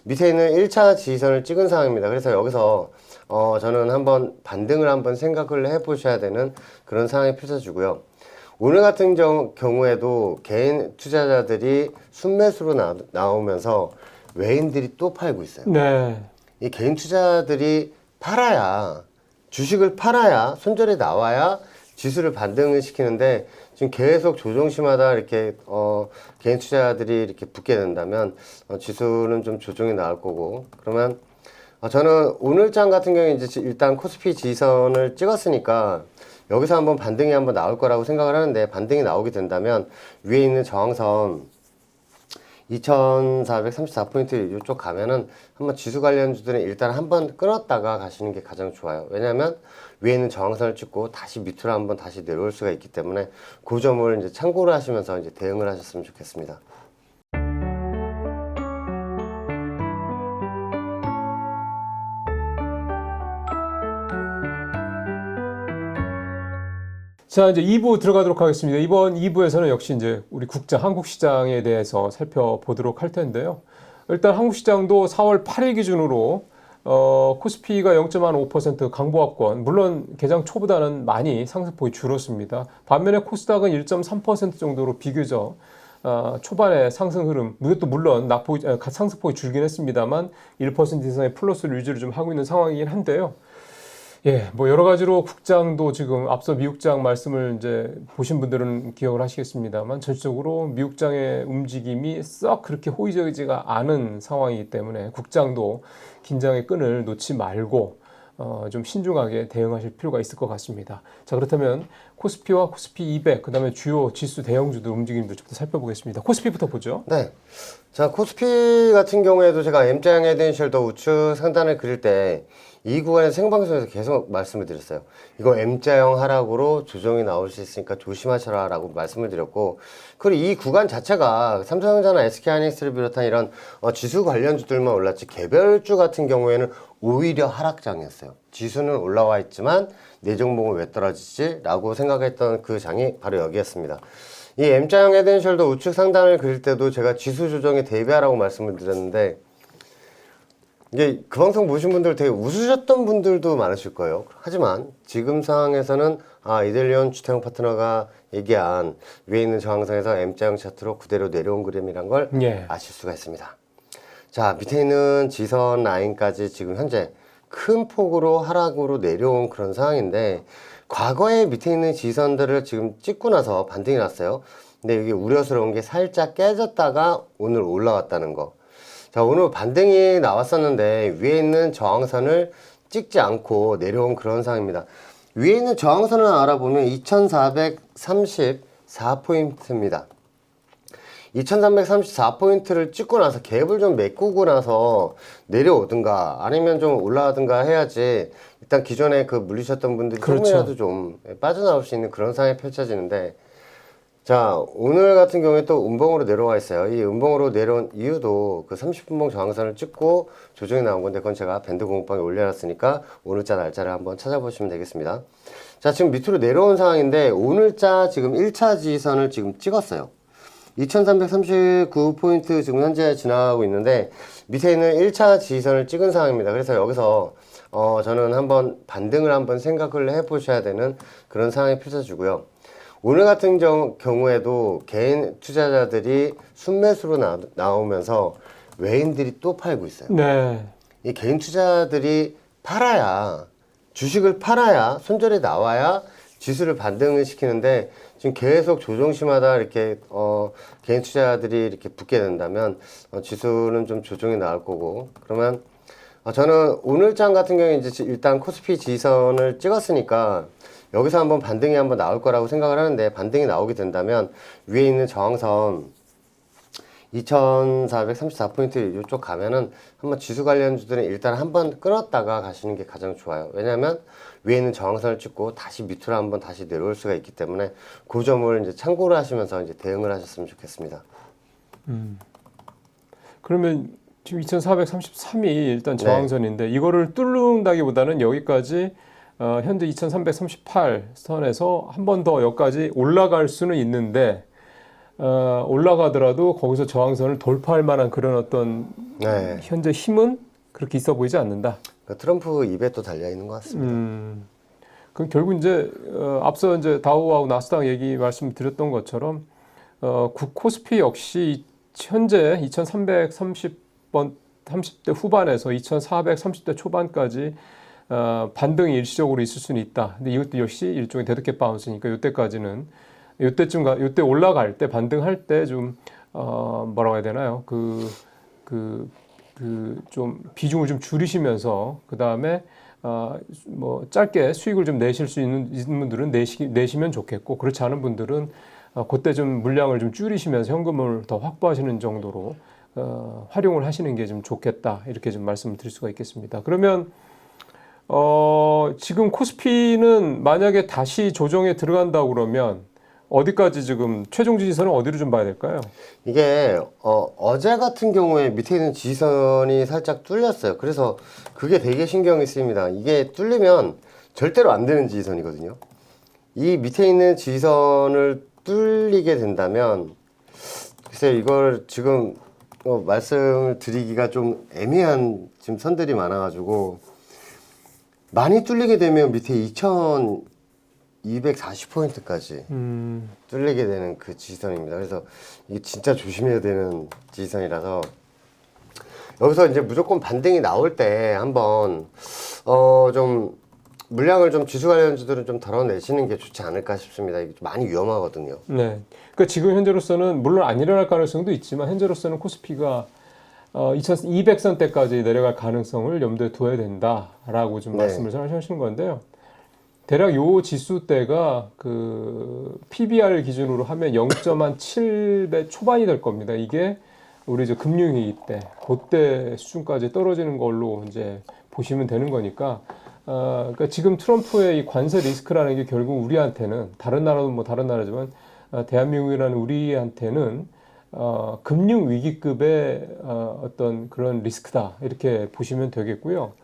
밑에 있는 1차 지지선을 찍은 상황입니다. 그래서 여기서 저는 한번 반등을 한번 생각을 해 보셔야 되는 그런 상황이 펼쳐지고요. 오늘 같은 경우에도 개인 투자자들이 순매수로 나오면서 외인들이 또 팔고 있어요. 네. 이 개인 투자들이 팔아야, 주식을 팔아야 손절이 나와야 지수를 반등을 시키는데, 지금 계속 조정시마다 이렇게 개인 투자들이 이렇게 붙게 된다면 지수는 좀 조정이 나올 거고, 그러면 저는 오늘장 같은 경우에 이제 일단 코스피 지선을 찍었으니까 여기서 한번 반등이 한번 나올 거라고 생각을 하는데, 반등이 나오게 된다면 위에 있는 저항선 2434포인트 이쪽 가면은 한번 지수 관련주들은 일단 한번 끊었다가 가시는 게 가장 좋아요. 왜냐면 위에 있는 저항선을 찍고 다시 밑으로 한번 다시 내려올 수가 있기 때문에 그 점을 이제 참고를 하시면서 이제 대응을 하셨으면 좋겠습니다. 자, 이제 2부 들어가도록 하겠습니다. 이번 2부에서는 역시 이제 우리 한국 시장에 대해서 살펴보도록 할 텐데요. 일단 한국 시장도 4월 8일 기준으로 코스피가 0.5% 강보합권, 물론 개장 초보다는 많이 상승폭이 줄었습니다. 반면에 코스닥은 1.3% 정도로 비교적 초반에 상승 흐름, 또 물론 상승폭이 줄긴 했습니다만 1% 이상의 플러스를 유지를 좀 하고 있는 상황이긴 한데요. 예, 뭐 여러 가지로 국장도 지금 앞서 미국장 말씀을 이제 보신 분들은 기억을 하시겠습니다만, 전체적으로 미국장의 움직임이 썩 그렇게 호의적이지가 않은 상황이기 때문에 국장도 긴장의 끈을 놓지 말고 좀 신중하게 대응하실 필요가 있을 것 같습니다. 자, 그렇다면 코스피와 코스피 200, 그 다음에 주요 지수 대형주들 움직임들 좀 더 살펴보겠습니다. 코스피부터 보죠. 네. 자, 코스피 같은 경우에도 제가 M자형 헤드앤숄더 우측 상단을 그릴 때 이 구간에서 생방송에서 계속 말씀을 드렸어요. 이거 M자형 하락으로 조정이 나올 수 있으니까 조심하셔라 라고 말씀을 드렸고, 그리고 이 구간 자체가 삼성전자나 SK하이닉스를 비롯한 이런 지수 관련주들만 올랐지 개별주 같은 경우에는 오히려 하락장이었어요. 지수는 올라와 있지만 내 종목은 왜 떨어지지? 라고 생각했던 그 장이 바로 여기였습니다. 이 M자형 헤드앤숄더 우측 상단을 그릴 때도 제가 지수 조정에 대비하라고 말씀을 드렸는데, 이게 그 방송 보신 분들 되게 웃으셨던 분들도 많으실 거예요. 하지만 지금 상황에서는 이델리온 주태영 파트너가 얘기한 위에 있는 저항선에서 M자형 차트로 그대로 내려온 그림이란 걸 아실 수가 있습니다. 자, 밑에 있는 지선 라인까지 지금 현재 큰 폭으로 하락으로 내려온 그런 상황인데, 과거에 밑에 있는 지선들을 지금 찍고 나서 반등이 났어요. 근데 여기 우려스러운 게 살짝 깨졌다가 오늘 올라왔다는 거. 자, 오늘 반등이 나왔었는데 위에 있는 저항선을 찍지 않고 내려온 그런 상황입니다. 위에 있는 저항선을 알아보면 2434포인트입니다. 2334포인트를 찍고 나서 갭을 좀 메꾸고 나서 내려오든가 아니면 좀 올라가든가 해야지 일단 기존에 그 물리셨던 분들이 조금이라도 좀 빠져나올 수 있는 그런 상황이 펼쳐지는데, 자, 오늘 같은 경우에 또 음봉으로 내려와 있어요. 이 음봉으로 내려온 이유도 그 30분봉 저항선을 찍고 조정이 나온 건데, 그건 제가 밴드 공급방에 올려놨으니까 오늘자 날짜를 한번 찾아보시면 되겠습니다. 자, 지금 밑으로 내려온 상황인데 오늘자 지금 1차 지지선을 지금 찍었어요. 2339포인트 지금 현재 지나가고 있는데 밑에 있는 1차 지지선을 찍은 상황입니다. 그래서 여기서 저는 한번 반등을 한번 생각을 해 보셔야 되는 그런 상황이 펼쳐지고요. 오늘 같은 경우에도 개인 투자자들이 순매수로 나오면서 외인들이 또 팔고 있어요. 네. 이 개인 투자들이 팔아야, 주식을 팔아야 손절이 나와야 지수를 반등을 시키는데, 지금 계속 조정시마다 이렇게 개인 투자들이 이렇게 붙게 된다면 지수는 좀 조정이 나올 거고, 그러면 저는 오늘장 같은 경우에 이제 일단 코스피 지선을 찍었으니까 여기서 한번 반등이 한번 나올 거라고 생각을 하는데, 반등이 나오게 된다면 위에 있는 저항선 2434포인트 이쪽 가면은 한번 지수 관련주들은 일단 한번 끊었다가 가시는 게 가장 좋아요. 왜냐면 위에 있는 저항선을 찍고 다시 밑으로 한번 다시 내려올 수가 있기 때문에 그 점을 이제 참고를 하시면서 이제 대응을 하셨으면 좋겠습니다. 그러면 지금 2433이 일단 저항선인데, 이거를 뚫는다기보다는 여기까지 현재 2338 선에서 한 번 더 여기까지 올라갈 수는 있는데, 올라가더라도 거기서 저항선을 돌파할 만한 그런 어떤 네. 현재 힘은 그렇게 있어 보이지 않는다. 트럼프 입에 또 달려 있는 것 같습니다. 그럼 결국 이제 앞서 이제 다우하고 나스닥 얘기 말씀드렸던 것처럼 코스피 역시 현재 2,330번 30대 후반에서 2,430대 초반까지 반등이 일시적으로 있을 수는 있다. 근데 이것도 역시 일종의 데드캣 바운스니까 이때까지는 이때 올라갈 때 반등할 때 좀 뭐라고 해야 되나요? 좀 비중을 좀 줄이시면서 그 다음에 뭐 짧게 수익을 좀 내실 수 있는 분들은 내시면 좋겠고 그렇지 않은 분들은 그때 좀 물량을 좀 줄이시면서 현금을 더 확보하시는 정도로 활용을 하시는 게 좀 좋겠다 이렇게 좀 말씀을 드릴 수가 있겠습니다. 그러면 지금 코스피는 만약에 다시 조정에 들어간다고 그러면 어디까지 지금 최종 지지선은 어디로 좀 봐야 될까요? 이게 어제 같은 경우에 밑에 있는 지지선이 살짝 뚫렸어요. 그래서 그게 되게 신경이 쓰입니다. 이게 뚫리면 절대로 안 되는 지지선이거든요. 이 밑에 있는 지지선을 뚫리게 된다면 글쎄 이걸 지금 말씀을 드리기가 좀 애매한 지금 선들이 많아가지고 많이 뚫리게 되면 밑에 2240포인트까지 뚫리게 되는 그 지지선입니다. 그래서 이게 진짜 조심해야 되는 지지선이라서 여기서 이제 무조건 반등이 나올 때 한번 좀 물량을 좀 지수 관련주들은 좀 덜어내시는 게 좋지 않을까 싶습니다. 이게 좀 많이 위험하거든요. 네. 그러니까 지금 현재로서는 물론 안 일어날 가능성도 있지만 현재로서는 코스피가 2200선대까지 내려갈 가능성을 염두에 둬야 된다라고 좀 네. 말씀을 잘 하시는 건데요. 대략 요 지수대가 그 PBR 기준으로 하면 0.7배 초반이 될 겁니다. 이게 우리 이제 금융위기 때 그때 수준까지 떨어지는 걸로 이제 보시면 되는 거니까. 그러니까 지금 트럼프의 이 관세 리스크라는 게 결국 우리한테는 다른 나라도 뭐 다른 나라지만 대한민국이라는 우리한테는 금융 위기급의 어떤 그런 리스크다 이렇게 보시면 되겠고요.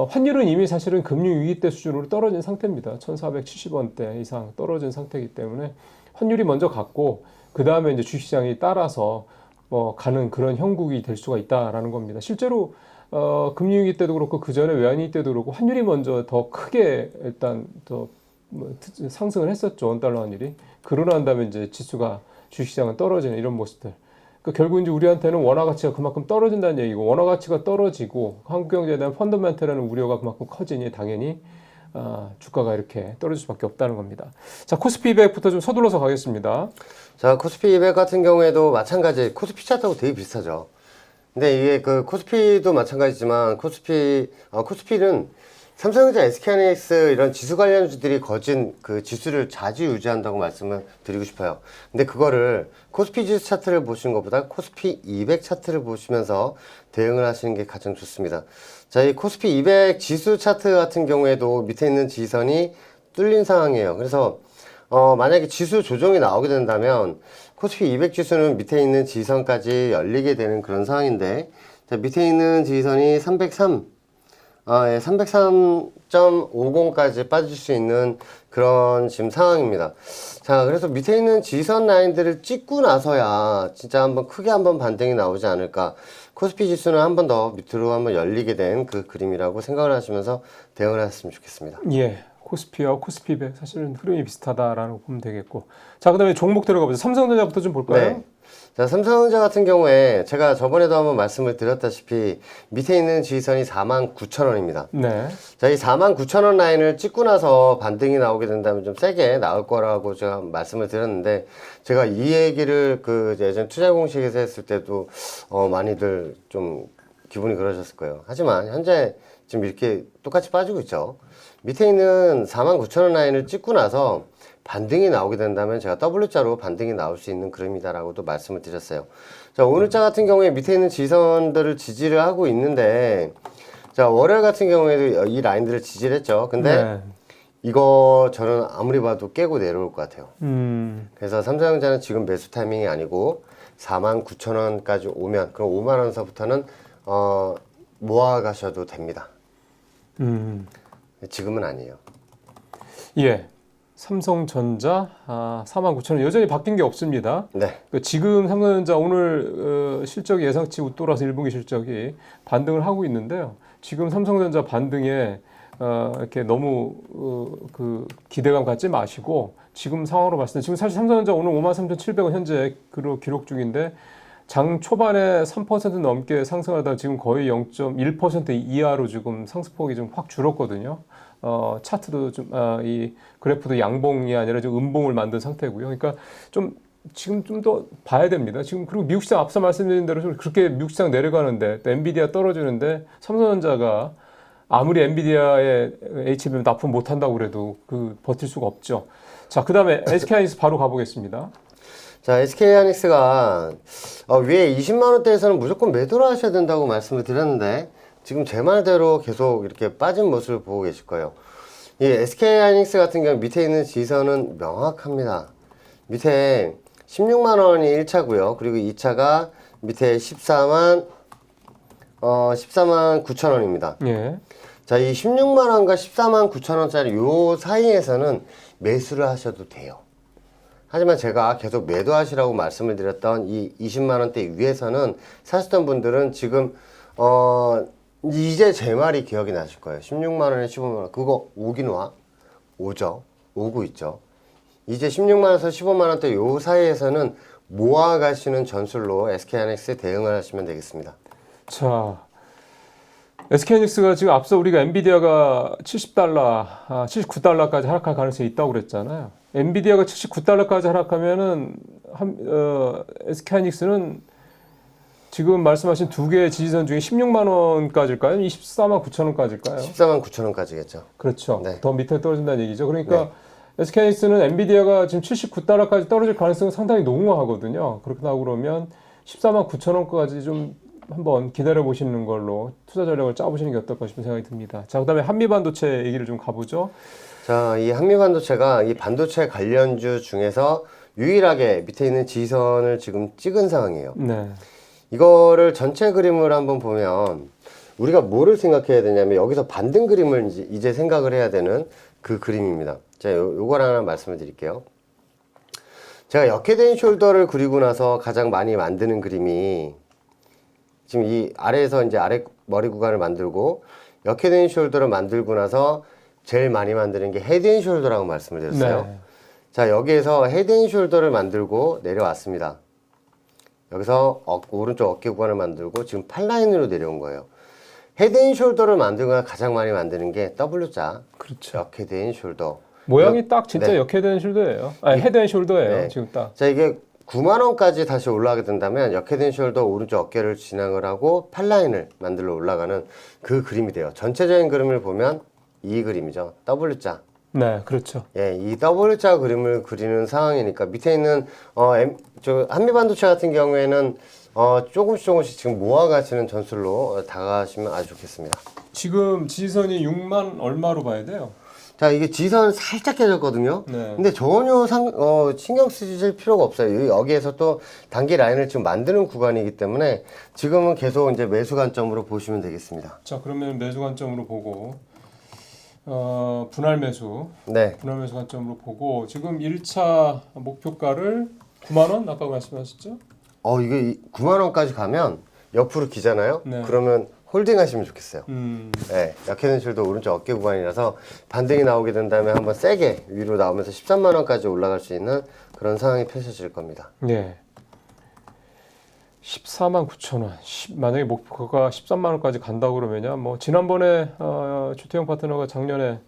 환율은 이미 사실은 금융 위기 때 수준으로 떨어진 상태입니다. 1,470원대 이상 떨어진 상태이기 때문에 환율이 먼저 갔고 그 다음에 이제 주식시장이 따라서 가는 그런 형국이 될 수가 있다라는 겁니다. 실제로 금융위기 때도 그렇고 그 전에 외환위기 때도 그렇고 환율이 먼저 더 크게 일단 상승을 했었죠. 원달러 환율이. 그러고 난 다음에 이제 지수가 주식시장은 떨어지는 이런 모습들. 그러니까 결국 이제 우리한테는 원화 가치가 그만큼 떨어진다는 얘기고 원화 가치가 떨어지고 한국 경제에 대한 펀더멘털이라는 우려가 그만큼 커지니 당연히 주가가 이렇게 떨어질 수밖에 없다는 겁니다. 자, 코스피 200부터 좀 서둘러서 가겠습니다. 자, 코스피 200 같은 경우에도 마찬가지 코스피 차트하고 되게 비슷하죠. 근데 이게 그 코스피도 마찬가지지만 코스피는 삼성전자, SK하이닉스 이런 지수 관련주들이 거진 그 지수를 좌지우지한다고 말씀을 드리고 싶어요. 근데 그거를 코스피 지수 차트를 보시는 것보다 코스피 200 차트를 보시면서 대응을 하시는 게 가장 좋습니다. 자, 이 코스피 200 지수 차트 같은 경우에도 밑에 있는 지지선이 뚫린 상황이에요. 그래서 만약에 지수 조정이 나오게 된다면 코스피 200 지수는 밑에 있는 지지선까지 열리게 되는 그런 상황인데, 자, 밑에 있는 지지선이 303.50까지 빠질 수 있는 그런 지금 상황입니다. 자, 그래서 밑에 있는 지지선 라인들을 찍고 나서야 진짜 한번 크게 한번 반등이 나오지 않을까. 코스피 지수는 한 번 더 밑으로 한번 열리게 된 그 그림이라고 생각을 하시면서 대응을 하셨으면 좋겠습니다. 예. 코스피와 코스피 100 사실은 흐름이 비슷하다라는 거 보면 되겠고. 자, 그다음에 종목 들어가보죠. 삼성전자부터 좀 볼까요? 네. 자, 삼성전자 같은 경우에 제가 저번에도 한번 말씀을 드렸다시피 밑에 있는 지지선이 49,000원입니다. 네. 자, 이 49,000원 라인을 찍고 나서 반등이 나오게 된다면 좀 세게 나올 거라고 제가 말씀을 드렸는데, 제가 이 얘기를 그 예전 투자 공식에서 했을 때도 많이들 좀 기분이 그러셨을 거예요. 하지만 현재 지금 이렇게 똑같이 빠지고 있죠. 밑에 있는 49,000원 라인을 찍고 나서 반등이 나오게 된다면 제가 W자로 반등이 나올 수 있는 그림이다라고도 말씀을 드렸어요. 자, 오늘자 같은 경우에 밑에 있는 지지선들을 지지를 하고 있는데, 자, 월요일 같은 경우에도 이 라인들을 지지를 했죠. 근데 네. 이거 저는 아무리 봐도 깨고 내려올 것 같아요. 음. 그래서 삼성전자는 지금 매수 타이밍이 아니고 49,000원까지 오면, 그럼 5만원서부터는 모아 가셔도 됩니다. 지금은 아니에요. 예. 삼성전자 49,000원 여전히 바뀐 게 없습니다. 네. 그러니까 지금 삼성전자 오늘 실적이 예상치 웃돌아서 1분기 실적이 반등을 하고 있는데요. 지금 삼성전자 반등에 이렇게 너무 그 기대감 갖지 마시고 지금 상황으로 봤을 때 지금 사실 삼성전자 오늘 53,700원 현재 기록 중인데 장 초반에 3% 넘게 상승하다가 지금 거의 0.1% 이하로 지금 상승폭이 좀 확 줄었거든요. 차트도 좀 이 그래프도 양봉이 아니라 좀 음봉을 만든 상태고요. 그러니까 좀 지금 좀 더 봐야 됩니다. 지금 그리고 미국 시장 앞서 말씀드린 대로 좀 그렇게 미국 시장 내려가는데 또 엔비디아 떨어지는데 삼성전자가 아무리 엔비디아의 HBM 납품 못한다고 그래도 그 버틸 수가 없죠. 자, 그 다음에 SK하이닉스 바로 가보겠습니다. 자, SK하이닉스가 위에 20만 원대에서는 무조건 매도를 하셔야 된다고 말씀을 드렸는데 지금 제 말대로 계속 이렇게 빠진 모습을 보고 계실 거예요. 이 SK하이닉스 같은 경우 밑에 있는 지선은 명확합니다. 밑에 16만 원이 1차고요. 그리고 2차가 밑에 14만 9천 원입니다. 예. 자, 이 16만 원과 14만 9천 원짜리 요 사이에서는 매수를 하셔도 돼요. 하지만 제가 계속 매도하시라고 말씀을 드렸던 이 20만 원대 위에서는 사셨던 분들은 지금 이제 제 말이 기억이 나실 거예요. 16만 원에 15만 원 그거 오긴 오죠. 오고 있죠. 이제 16만 원에서 15만 원대 요 사이에서는 모아가시는 전술로 SK하이닉스에 대응을 하시면 되겠습니다. 자, SK하이닉스가 지금 앞서 우리가 엔비디아가 70달러, 79달러까지 하락할 가능성이 있다고 그랬잖아요. 엔비디아가 79달러까지 하락하면은 SK하이닉스는 지금 말씀하신 두 개의 지지선 중에 16만 원까지일까요? 24만 9천 원까지일까요? 14만 9천 원까지겠죠. 그렇죠. 네. 더 밑에 떨어진다는 얘기죠. 그러니까 SK하이닉스는 엔비디아가 지금 79달러까지 떨어질 가능성은 상당히 농후하거든요. 그렇게 나오고 그러면 14만 9천 원까지 좀 한번 기다려 보시는 걸로 투자 전략을 짜보시는 게 어떨까 싶은 생각이 듭니다. 자, 그다음에 한미반도체 얘기를 좀 가보죠. 자, 이 한미반도체가 이 반도체 관련주 중에서 유일하게 밑에 있는 지선을 지금 찍은 상황이에요. 네. 이거를 전체 그림을 한번 보면 우리가 뭐를 생각해야 되냐면 여기서 반등 그림을 이제 생각을 해야 되는 그 그림입니다. 자, 요걸 하나 말씀을 드릴게요. 제가 역헤드 앤 숄더를 그리고 나서 가장 많이 만드는 그림이 지금 이 아래에서 이제 아래 머리 구간을 만들고 역헤드 앤 숄더를 만들고 나서 제일 많이 만드는 게 헤드 앤 숄더라고 말씀을 드렸어요. 네. 자, 여기에서 헤드 앤 숄더를 만들고 내려왔습니다. 여기서 오른쪽 어깨 구간을 만들고 지금 8라인으로 내려온 거예요. 헤드 앤 숄더를 만들거나 가장 많이 만드는 게 W자. 그렇죠. 역헤드 앤 숄더. 모양이 딱 진짜 네. 역헤드 앤 숄더예요. 아니, 헤드 앤 숄더예요. 네. 지금 딱. 자, 이게 9만 원까지 다시 올라가게 된다면 역헤드 앤 숄더 오른쪽 어깨를 진행을 하고 8라인을 만들어 올라가는 그 그림이 돼요. 전체적인 그림을 보면 이 그림이죠. W자. 네, 그렇죠. 예, 이 W자 그림을 그리는 상황이니까 밑에 있는 한미반도체 같은 경우에는 조금씩 지금 모아가시는 전술로 다가가시면 아주 좋겠습니다. 지금 지지선이 6만 얼마로 봐야 돼요? 자, 이게 지선 살짝 깨졌거든요. 네. 근데 전혀 신경 쓰실 필요가 없어요. 여기에서 또 단기 라인을 지금 만드는 구간이기 때문에 지금은 계속 이제 매수 관점으로 보시면 되겠습니다. 자, 그러면 매수 관점으로 보고 분할 매수 관점으로 보고 지금 1차 목표가를 9만 원 아까 말씀하셨죠? 이게 9만 원까지 가면 옆으로 기잖아요. 네. 그러면 홀딩 하시면 좋겠어요. 네, 역헤드 앤 숄더 오른쪽 어깨 구간이라서 반등이 나오게 된다면 한번 세게 위로 나오면서 13만 원까지 올라갈 수 있는 그런 상황이 펼쳐질 겁니다. 네. 14만 9천 원. 만약에 목표가 13만 원까지 간다고 그러면요. 뭐 지난번에 주태영 파트너가 작년에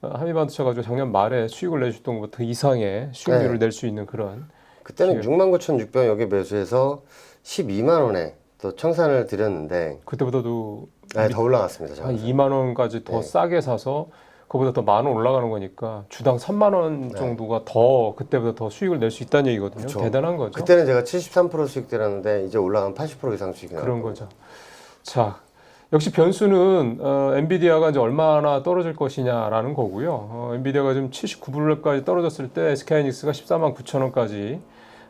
한미반도체 가지고 작년 말에 수익을 내줬던 것보다 더 이상의 수익률을 낼 수 있는 그런. 그때는 69,600원 여기 매수해서 12만 원에 또 청산을 드렸는데 그때보다도 더 올라갔습니다. 한 2만 원까지 더 싸게 사서 그보다 더 만 원 올라가는 거니까 주당 3만 원 정도가 더 그때보다 더 수익을 낼 수 있다는 얘기거든요. 그쵸. 대단한 거죠. 그때는 제가 73% 수익 드렸는데 이제 올라가면 80% 이상 수익이 나요. 그런 거죠. 자, 역시 변수는 엔비디아가 이제 얼마나 떨어질 것이냐라는 거고요. 엔비디아가 지금 79불까지 떨어졌을 때 SK하이닉스가 14만 9천 원까지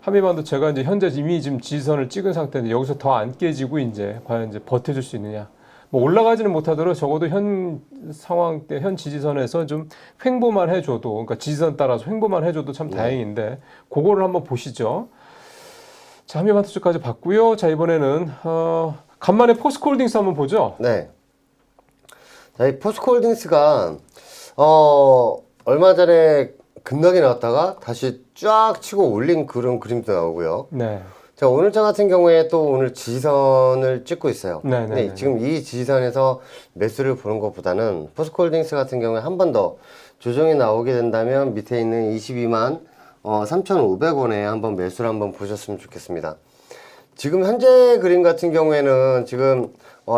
한미반도체가 이제 현재 이미 지금 지지선을 찍은 상태인데 여기서 더 안 깨지고 이제 과연 이제 버텨줄 수 있느냐. 뭐 올라가지는 못하더라도 적어도 현 상황 때 현 지지선에서 좀 횡보만 해줘도, 그러니까 지지선 따라서 횡보만 해줘도 참 다행인데 그거를 한번 보시죠. 자, 한미반도체까지 봤고요. 자, 이번에는 간만에 포스코홀딩스 한번 보죠. 네. 자, 이 포스코홀딩스가 얼마 전에 급락이 나왔다가 다시 쫙 치고 올린 그런 그림도 나오고요. 네. 자, 오늘자 같은 경우에 또 오늘 지지선을 찍고 있어요. 네, 근데 지금 이 지지선에서 매수를 보는 것보다는 포스코홀딩스 같은 경우에 한 번 더 조정이 나오게 된다면 밑에 있는 22만 3,500원에 한번 매수를 한번 보셨으면 좋겠습니다. 지금 현재 그림 같은 경우에는 지금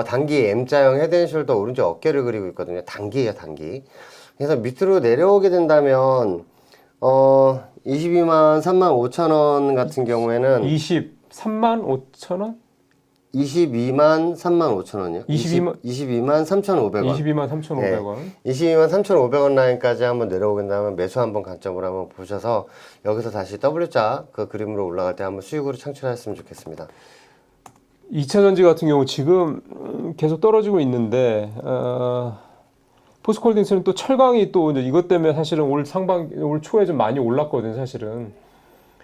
단기 M자형 헤드앤숄더 오른쪽 어깨를 그리고 있거든요. 단기예요, 단기. 그래서 밑으로 내려오게 된다면 22만 3만 5천 원 같은 경우에는 23만 5천 원? 22만 3만 5천 원이요? 22만 3,500원. 22만 3,500원. 22만 3,500원 라인까지 한번 내려오게 된다면 매수 한번 관점으로 한번 보셔서 여기서 다시 W자 그 그림으로 올라갈 때 한번 수익으로 창출하셨으면 좋겠습니다. 2차 전지 같은 경우 지금 계속 떨어지고 있는데 포스코홀딩스는 또 철강이 또 이제 이것 때문에 사실은 올 초에 좀 많이 올랐거든요, 사실은.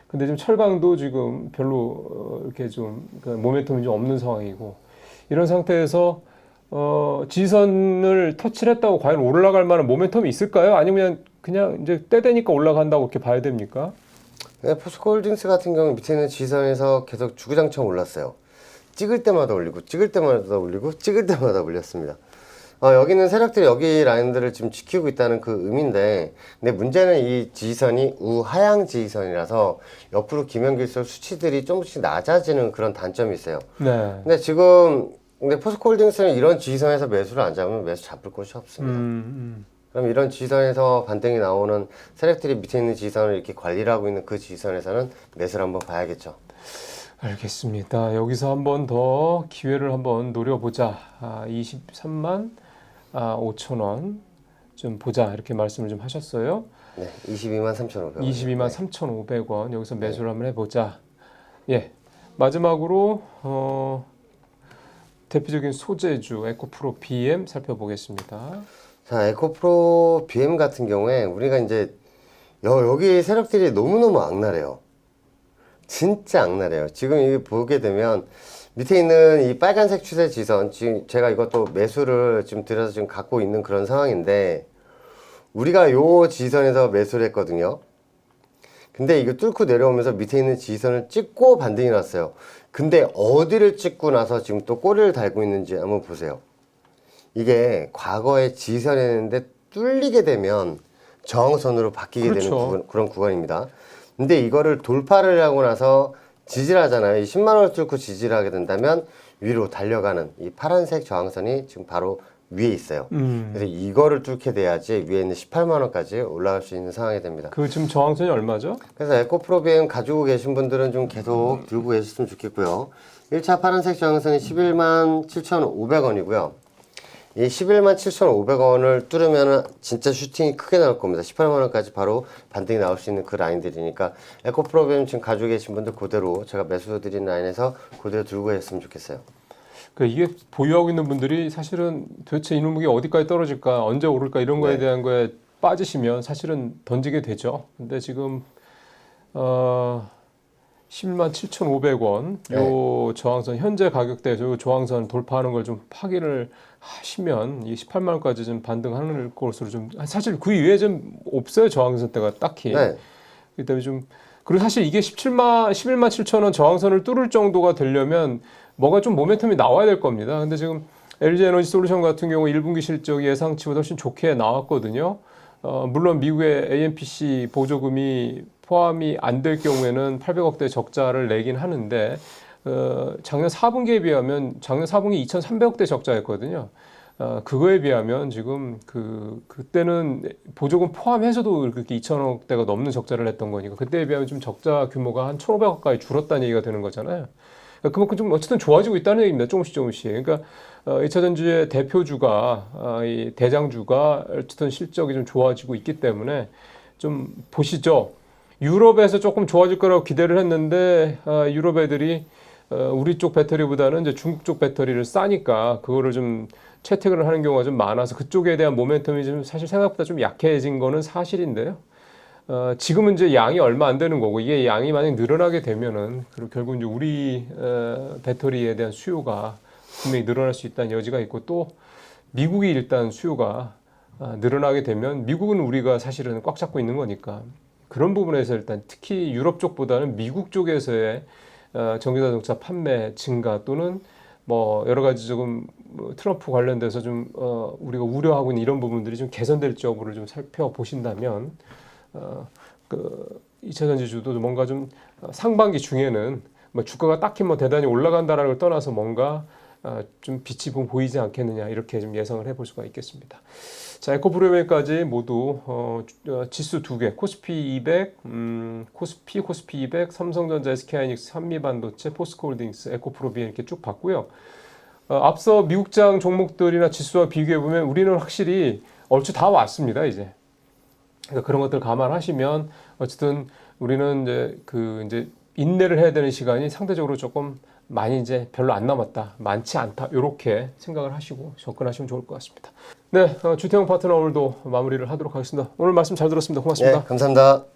근데 지금 철강도 지금 별로 이렇게 좀 모멘텀이 좀 없는 상황이고, 이런 상태에서 지지선을 터치를 했다고 과연 올라갈 만한 모멘텀이 있을까요? 아니면 그냥 이제 때 되니까 올라간다고 이렇게 봐야 됩니까? 네, 포스코홀딩스 같은 경우 밑에 있는 지지선에서 계속 주구장창 올랐어요. 찍을 때마다 올리고 찍을 때마다 올리고 찍을 때마다 올렸습니다. 여기는 세력들이 여기 라인들을 지금 지키고 있다는 그 의미인데, 근데 문제는 이 지지선이 우하향 지지선이라서 옆으로 기면길수록 수치들이 조금씩 낮아지는 그런 단점이 있어요. 네. 근데 지금 포스코홀딩스는 이런 지지선에서 매수를 안 잡으면 매수 잡을 곳이 없습니다. 그럼 이런 지지선에서 반등이 나오는 세력들이 밑에 있는 지지선을 이렇게 관리를 하고 있는 그 지지선에서는 매수를 한번 봐야겠죠. 알겠습니다. 여기서 한번 더 기회를 한번 노려보자. 23만 5천 원 좀 보자, 이렇게 말씀을 좀 하셨어요. 네, 22만 3,500원. 22만 3,500원 여기서 매수를 한번 해보자. 예, 마지막으로 대표적인 소재주 에코프로 BM 살펴보겠습니다. 자, 에코프로 BM 같은 경우에 우리가 이제 여기 세력들이 너무너무 악랄해요. 진짜 악랄해요. 지금 이 보게 되면 밑에 있는 이 빨간색 추세 지선, 지금 제가 이것도 매수를 지금 들여서 지금 갖고 있는 그런 상황인데, 우리가 요 지선에서 매수를 했거든요. 근데 이거 뚫고 내려오면서 밑에 있는 지선을 찍고 반등이 났어요. 근데 어디를 찍고 나서 지금 또 꼬리를 달고 있는지 한번 보세요. 이게 과거에 지선했는데 뚫리게 되면 저항선으로 바뀌게 그렇죠. 되는 그런 구간입니다. 근데 이거를 돌파를 하고 나서 지지를 하잖아요. 이 10만 원을 뚫고 지지를 하게 된다면 위로 달려가는 이 파란색 저항선이 지금 바로 위에 있어요. 그래서 이거를 뚫게 돼야지 위에 있는 18만 원까지 올라갈 수 있는 상황이 됩니다. 그 지금 저항선이 얼마죠? 그래서 에코프로 BM 가지고 계신 분들은 좀 계속 들고 계셨으면 좋겠고요. 1차 파란색 저항선이 11만 7,500원이고요. 이 11만 7,500원을 뚫으면 진짜 슈팅이 크게 나올 겁니다. 18만 원까지 바로 반등이 나올 수 있는 그 라인들이니까 에코프로 BM 지금 가지고 계신 분들 그대로 제가 매수 드린 라인에서 그대로 들고 계셨으면 좋겠어요. 이게 보유하고 있는 분들이 사실은 도대체 이 놈이 어디까지 떨어질까, 언제 오를까, 이런 거에 대한 거에 빠지시면 사실은 던지게 되죠. 근데 지금 11만 7,500원 요 저항선, 현재 가격대에서 요 저항선 돌파하는 걸 좀 확인을 하시면 이 18만 원까지 좀 반등하는 것으로 좀, 사실 그 이외에 좀 없어요, 저항선대가 딱히. 네. 그렇기 때문에 좀, 그리고 사실 이게 11만 7천 원 저항선을 뚫을 정도가 되려면 뭐가 좀 모멘텀이 나와야 될 겁니다. 근데 지금 LG에너지 솔루션 같은 경우 1분기 실적이 예상치보다 훨씬 좋게 나왔거든요. 물론 미국의 AMPC 보조금이 포함이 안 될 경우에는 800억대 적자를 내긴 하는데, 작년 4분기에 비하면 작년 4분기 2,300억대 적자였거든요. 그거에 비하면 지금 그때는 보조금 포함해서도 그렇게 2,000억대가 넘는 적자를 했던 거니까 그때에 비하면 좀 적자 규모가 한 1,500억 가까이 줄었다는 얘기가 되는 거잖아요. 그만큼 좀 어쨌든 좋아지고 있다는 얘기입니다. 조금씩. 그러니까 2차 전지의 대표주가, 이 대장주가 어쨌든 실적이 좀 좋아지고 있기 때문에 좀 보시죠. 유럽에서 조금 좋아질 거라고 기대를 했는데 유럽 애들이 우리 쪽 배터리보다는 이제 중국 쪽 배터리를 싸니까 그거를 좀 채택을 하는 경우가 좀 많아서 그쪽에 대한 모멘텀이 좀 사실 생각보다 좀 약해진 거는 사실인데요. 지금은 이제 양이 얼마 안 되는 거고 이게 양이 만약 늘어나게 되면은 그리고 결국 이제 우리 배터리에 대한 수요가 분명히 늘어날 수 있다는 여지가 있고 또 미국이 일단 수요가 늘어나게 되면 미국은 우리가 사실은 꽉 잡고 있는 거니까 그런 부분에서 일단 특히 유럽 쪽보다는 미국 쪽에서의 전기자동차 판매 증가 또는 뭐 여러 가지 조금 트럼프 관련돼서 좀 우리가 우려하고 있는 이런 부분들이 좀 개선될 쪽으로 좀 살펴보신다면 그 2차 전지주도 뭔가 좀 상반기 중에는 뭐 주가가 딱히 뭐 대단히 올라간다라는 걸 떠나서 뭔가 좀 빛이 보이지 않겠느냐 이렇게 좀 예상을 해볼 수가 있겠습니다. 자, 에코프로메까지 모두 지수 2개, 코스피 200, 코스피 200, 삼성전자, SK하이닉스, 한미반도체, 포스코홀딩스, 에코프로비 이렇게 쭉 봤고요. 앞서 미국장 종목들이나 지수와 비교해 보면 우리는 확실히 얼추 다 왔습니다. 이제 그러니까 그런 것들 감안하시면 어쨌든 우리는 이제 인내를 해야 되는 시간이 상대적으로 조금 많이 이제 별로 안 남았다, 많지 않다 이렇게 생각을 하시고 접근하시면 좋을 것 같습니다. 네, 주태영 파트너 오늘도 마무리를 하도록 하겠습니다. 오늘 말씀 잘 들었습니다. 고맙습니다. 네, 감사합니다.